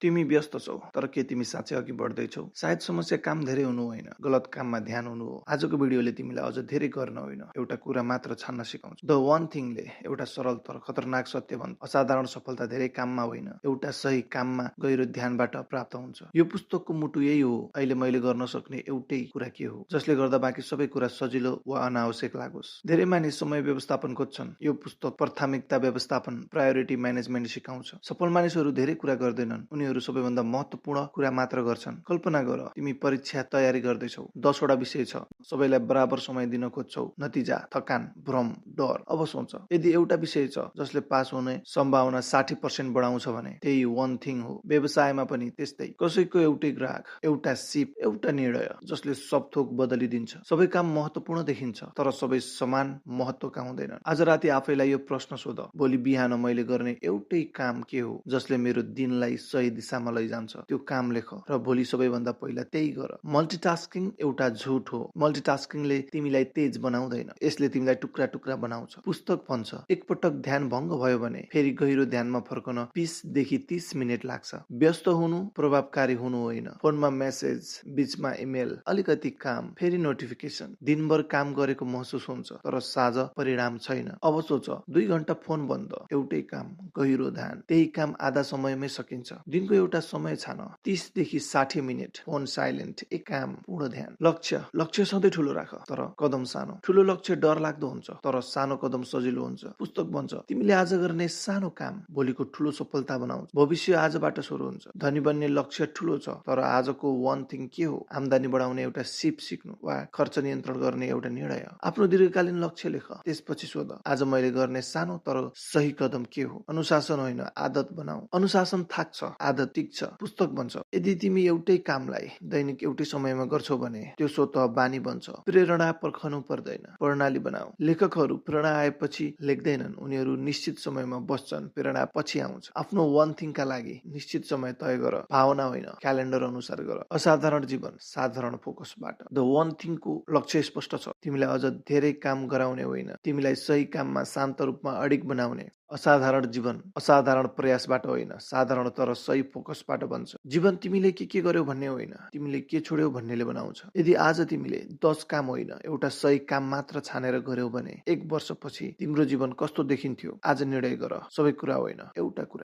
तिमी व्यस्त छौ, तर के तिमी साँच्चै अघि बढ्दैछौ? सायद समस्या काम धेरै हुनु होइन, गलत काममा ध्यान हुनु हो। आजको भिडियोले तिमीलाई अझ धेरै गर्न होइन, एउटा कुरा मात्र छान्न सिकाउँछ। द वान थिङले एउटा सरल तर खतरनाक सत्य भन्छ, असाधारण सफलता धेरै काममा होइन, एउटा सही काममा गहिरो ध्यानबाट प्राप्त हुन्छ। यो पुस्तकको मुटु यही हो, अहिले मैले गर्न सक्ने एउटै कुरा के हो, जसले गर्दा बाँकी सबै कुरा सजिलो वा अनावश्यक लागोस्। धेरै मानिस समय व्यवस्थापन खोज्छन्। यो पुस्तक प्राथमिकता व्यवस्थापन, प्रायोरिटी म्यानेजमेन्ट सिकाउँछ। सफल मानिसहरू धेरै कुरा गर्दैनन्, उनीहरू सबैभन्दा महत्त्वपूर्ण कुरा मात्र गर्छन्। कल्पना गर, तिमी परीक्षा तयारी गर्दैछौ, 10 वटा विषय छ, सबैलाई बराबर समय दिन खोज्छौ। नतिजा, थकान, भ्रम, डर। अब सोच, यदि एउटा विषय छ जसले पास हुने सम्भावना 60% बढाउँछ भने त्यही वान थिङ हो। व्यवसायमा पनि त्यस्तै। कसैको एउटै ग्राहक, एउटा सिप, एउटा निर्णय जसले सब थोक बदलिदिन्छ। सबै काम महत्त्वपूर्ण देखिन्छ, तर सबै समान महत्त्वका हुँदैनन्। आज राति आफैलाई यो प्रश्न सोध, भोलि बिहान मैले गर्ने एउटै काम के हो जसले मेरो दिनलाई सही दिशामा लैजान्छ। त्यो काम लेख र भोलि सबैभन्दा पहिला त्यही गर। मल्टिटास्किङ एउटा झुट हो। मल्टिटास्किङले तिमीलाई तेज बनाउँदैन, यसले तिमीलाई टुक्रा टुक्रा बनाउँछ। पुस्तक भन्छ, एकपटक ध्यान भङ्ग भयो भने फेरि गहिरो ध्यानमा फर्कन 20 देखि 30 मिनेट लाग्छ। व्यस्त हुनु प्रभावकारी हुनु होइन। फोनमा मेसेज, बीचमा इमेल, अलिकति काम, फेरि नोटिफिकेसन। दिनभर काम गरेको महसुस हुन्छ, तर साँझ परिणाम छैन। अब सोच, 2 घण्टा फोन बन्द, एउटै काम, गहिरो ध्यान। त्यही काम आधा समयमै सकिन्छ। दिनको एउटा समय छान, 30 देखि 60 मिनेट, फोन साइलेन्ट, एक काम, पूर्ण ध्यान। लक्ष्य सधैँ ठुलो राख, तर कदम सानो। ठुलो लक्ष्य डर लाग्दो हुन्छ, तर सानो कदम सजिलो हुन्छ। पुस्तक भन्छ, तिमीले आज गर्ने सानो काम भोलिको ठुलो सफलता बनाउँछ। भविष्य आजबाट सुरु हुन्छ। धनी बन्ने लक्ष्य ठुलो छ, तर आजको वान थिङ के हो? आम्दानी बढाउने एउटा सिप सिक्नु वा खर्च नियन्त्रण गर्ने एउटा निर्णय। आफ्नो दीर्घकालीन लक्ष्य लेख, त्यसपछि सोध, आज मैले गर्ने सानो तर सही कदम के हो? अनुशासन होइन, आदत बनाऊ। अनुशासन थाक्छ, आदत टिक्छ। पुस्तक भन्छ, यदि तिमी एउटै कामलाई दैनिक एउटै समयमा गर्छौ भने त्यो स्वतः बानी बन्छ। प्रेरणा पर्खनु पर्दैन, प्रणाली बनाऊ। लेखकहरू प्रेरणा आएपछि लेख्दैनन्, उनीहरू निश्चित समयमा बस्छन्, प्रेरणा पछि आउँछ। आफ्नो वान थिङका लागि निश्चित समय तय गर, भावना होइन, क्यालेन्डर अनुसार गर। असाधारण जीवन साधारण फोकसबाट। द वान थिङको लक्ष्य स्पष्ट छ, तिमीलाई अझ धेरै काम गराउने होइन, तिमीलाई सही काममा शान्त रूपमा अडिग बनाउने। असाधारण जीवन असाधारण प्रयासबाट होइन, साधारण तर सही फोकसबाट बन्छ। जीवन तिमीले के गर्यौ भन्ने होइन, तिमीले के छोड्यौ भन्नेले बनाउँछ। यदि आज तिमीले 10 काम होइन, एउटा सही काम मात्र छानेर गर्यौ भने 1 वर्षपछि तिम्रो जीवन कस्तो देखिन्थ्यो? आज निर्णय गर, सबै कुरा होइन, एउटा कुरा।